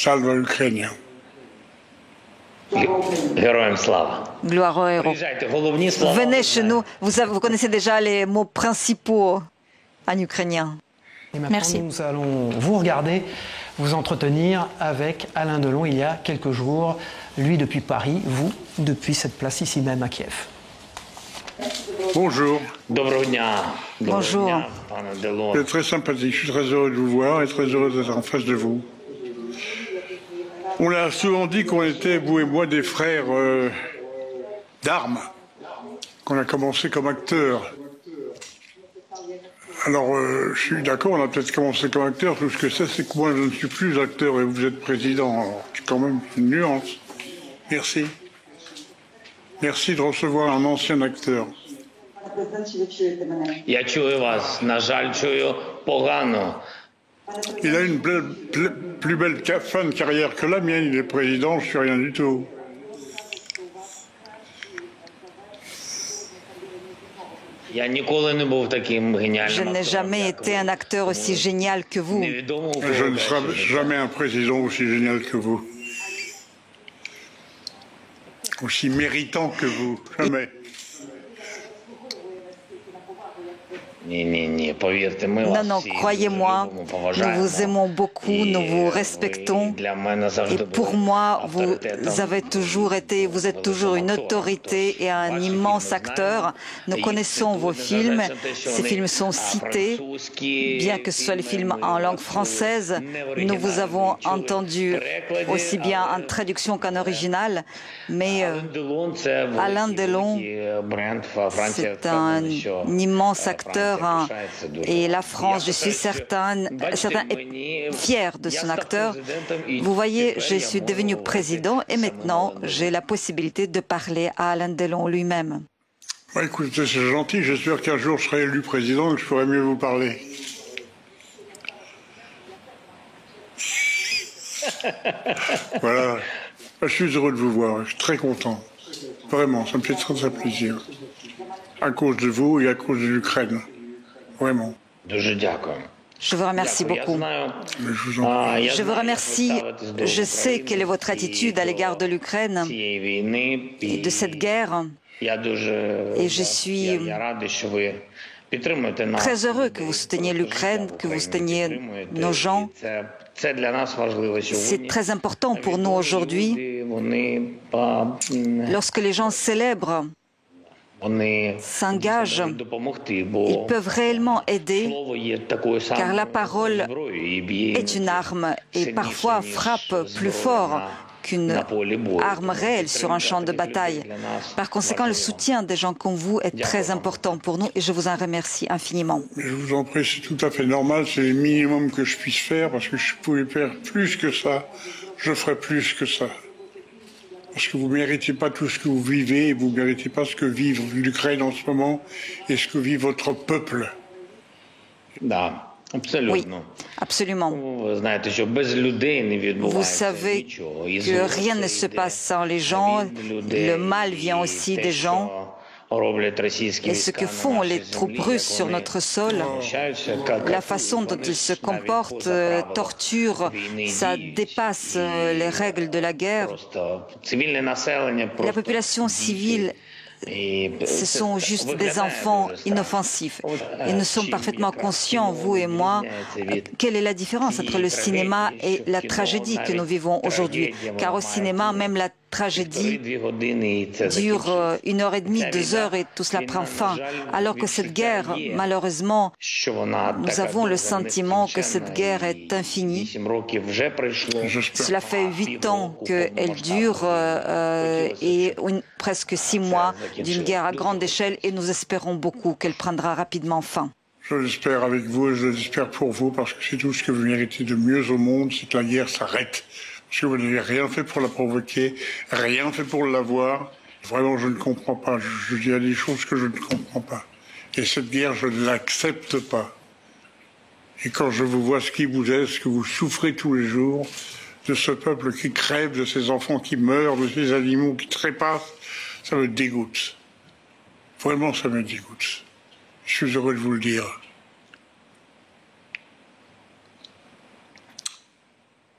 Salve l'Ukraine. Героям слава. Gloire aux héros. Приїжджайте, головні слова. Venez chez nous. Vous connaissez déjà les mots principaux en ukrainien. Et maintenant, Merci. nous allons vous regarder, vous entretenir avec Alain Delon il y a quelques jours. Lui depuis Paris, vous depuis cette place ici même à Kiev. Bonjour. Доброго дня. Доброго Bonjour. дня, пане Vous Делон. êtes très sympathique. Je suis très heureux de vous voir et très heureux d'être en face de vous. On a souvent dit qu'on était, vous et moi, des frères d'armes, qu'on a commencé comme acteurs. Alors, je suis d'accord, on a peut-être commencé comme acteur. Tout ce que c'est que moi, je ne suis plus acteur et vous êtes président. Alors, c'est quand même une nuance. Merci. Merci de recevoir un ancien acteur. Я чую вас. На жаль, чую погано. Il a une plus belle fin de carrière que la mienne. Il est président, je suis rien du tout. Я ніколи не був таким Je геніальним n'ai jamais été un acteur aussi génial que vous. Невідомо у Je кого ne serai більше. jamais un président aussi génial que vous. Aussi méritant que vous. Jamais. Ні, повірте, ми Non, вас non, всі croyez-moi, любимо, nous поважаємо. vous aimons beaucoup, nous vous respectons. Для мене Et завжди pour були moi, vous авторитетом. avez toujours été, vous êtes toujours une autorité et un immense acteur. Nous connaissons vos films. Ces films sont cités. Bien que ce soit les films en langue française, nous vous avons entendu aussi bien en traduction qu'en original. Mais Alain Delon, c'est un immense acteur hein, et la France, je suis certain, est fière de son acteur. Vous voyez, je suis devenu président et maintenant j'ai la possibilité de parler à Alain Delon lui-même. Bah, écoutez, c'est gentil. J'espère qu'un jour je serai élu président et que je pourrai mieux vous parler. Voilà. Bah, je suis heureux de vous voir. Je suis très content. Vraiment, ça me fait très très plaisir. À cause de vous et à cause de l'Ukraine. Vraiment. Дуже дякую. Je vous remercie Дякую. Я beaucoup. знаю, Mais je vous en prie. я Je vous знаю, remercie. як ви ставитесь до Je sais quelle est votre України, attitude à l'égard de l'Ukraine цієї війни. et de cette guerre. Я дуже Et je suis я радий, що ви підтримуєте нас. Très heureux que vous souteniez l'Ukraine, que vous souteniez nos gens. Це для нас важливо C'est сьогодні. très important pour nous aujourd'hui. Люди, вони Lorsque les gens célèbrent, вони s'engagent, можуть допомогти, бо ils peuvent réellement aider, слово є такою car la самою parole зброєю і б'є est une arme et parfois frappe plus fort qu'une arme réelle sur un champ de bataille. Par conséquent, le soutien des gens comme vous est très important pour nous et je vous en remercie infiniment. Mais je vous en prie, c'est tout à fait normal. C'est le minimum que je puisse faire parce que je pouvais faire plus que ça. Je ferai plus que ça. Parce que vous ne méritez pas tout ce que vous vivez et vous ne méritez pas ce que vit l'Ukraine en ce moment et ce que vit votre peuple. Да, Oui, абсолютно. absolument. Ви знаєте, що без людей не Vous відбувається savez нічого. І que зло rien ne це se йде passe sans les gens. від людей. Le mal vient І aussi те, des gens. що роблять російські Et ce війська que на font нашій les troupes землі, russes як sur вони notre sol, знущаються, la façon dont ils se comportent, torturent, ça dépasse les règles de la guerre. Просто цивільне населення La просто population civile, І ce sont juste des enfants inoffensifs. Et nous sommes parfaitement conscients, vous et moi, quelle est la différence entre le cinéma et la tragédie que nous vivons aujourd'hui. Car au cinéma, même la tragédie 2 години і це dure 1 heure et demie, 2 heures et tout cela prend fin. Alors que cette guerre, malheureusement, що вона nous така avons le довга, sentiment que cette нескінченна, guerre і est infinie. 8 років вже пройшло. J'espère. Cela fait 8 ans qu'elle dure et presque 6 mois d'une guerre à grande échelle et nous espérons beaucoup qu'elle prendra rapidement fin. Je l'espère avec vous et je l'espère pour vous parce que c'est tout ce que vous méritez de mieux au monde, c'est que la guerre s'arrête. Parce que vous n'avez rien fait pour la provoquer, rien fait pour l'avoir. Vraiment, je ne comprends pas. Il y a des choses que je ne comprends pas. Et cette guerre, je ne l'accepte pas. Et quand je vous vois ce qui vous est, ce que vous souffrez tous les jours, de ce peuple qui crève, de ces enfants qui meurent, de ces animaux qui trépassent, ça me dégoûte. Vraiment, ça me dégoûte. Je suis heureux de vous le dire.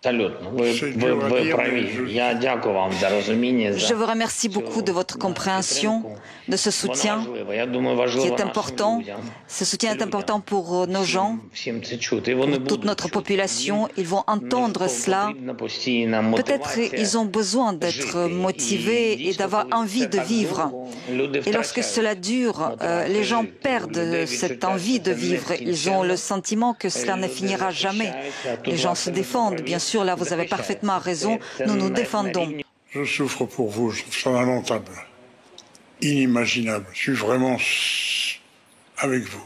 Je vous remercie beaucoup de votre compréhension, de ce soutien qui est important. Ce soutien est important pour nos gens, pour toute notre population. Ils vont entendre cela. Peut-être ils ont besoin d'être motivés et d'avoir envie de vivre. Et lorsque cela dure, les gens perdent cette envie de vivre. Ils ont le sentiment que cela ne finira jamais. Les gens se défendent. Bien sûr, là, vous avez parfaitement raison. Nous nous défendons. Je souffre pour vous. Je trouve ça lamentable, inimaginable. Je suis vraiment avec vous.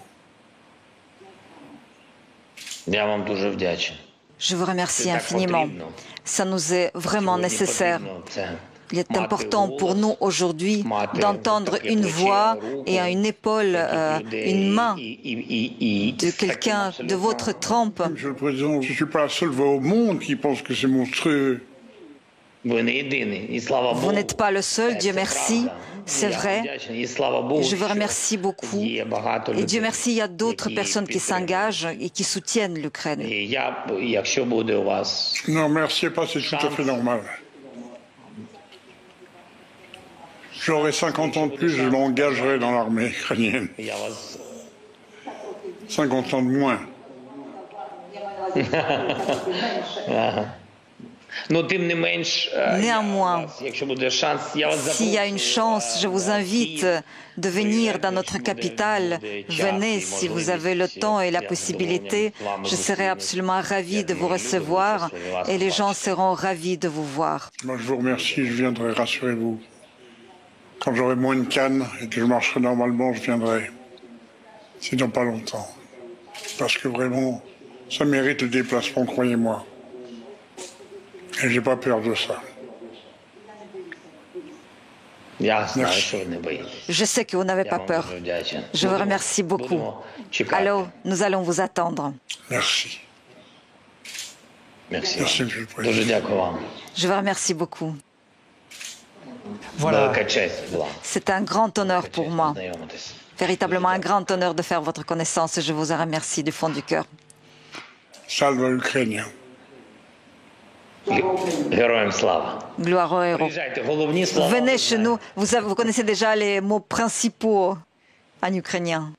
Je vous remercie infiniment. Ça nous est vraiment nécessaire. Il est important pour nous aujourd'hui d'entendre une voix et une épaule, une main de quelqu'un de votre trempe. Monsieur le Président, je ne suis pas la seule voix au monde qui pense que c'est monstrueux. Vous n'êtes pas le seul, Dieu merci, c'est vrai. Et je vous remercie beaucoup. Et Dieu merci, il y a d'autres personnes qui s'engagent et qui soutiennent l'Ukraine. Non, merci pas, c'est tout à fait normal. J'aurai 50 ans de plus, je m'engagerai dans l'armée ukrainienne. 50 ans de moins. Néanmoins, s'il y a une chance, je vous invite de venir dans notre capitale. Venez si vous avez le temps et la possibilité. Je serai absolument ravi de vous recevoir et les gens seront ravis de vous voir. Moi, je vous remercie, je viendrai, rassurez-vous. Quand j'aurai moins de cannes et que je marcherai normalement, je viendrai. C'est dans pas longtemps. Parce que vraiment, ça mérite le déplacement, croyez-moi. Et j'ai pas peur de ça. Merci. Je sais que vous n'avez pas peur. Je vous remercie beaucoup. Alors, nous allons vous attendre. Merci. Merci, Monsieur le Président. Je vous remercie beaucoup. Voilà. C'est un grand honneur pour moi. Véritablement un grand honneur de faire votre connaissance et je vous en remercie du fond du cœur. Salve l'Ukraine. Gloire aux héros. Venez chez nous. Vous connaissez déjà les mots principaux en ukrainien.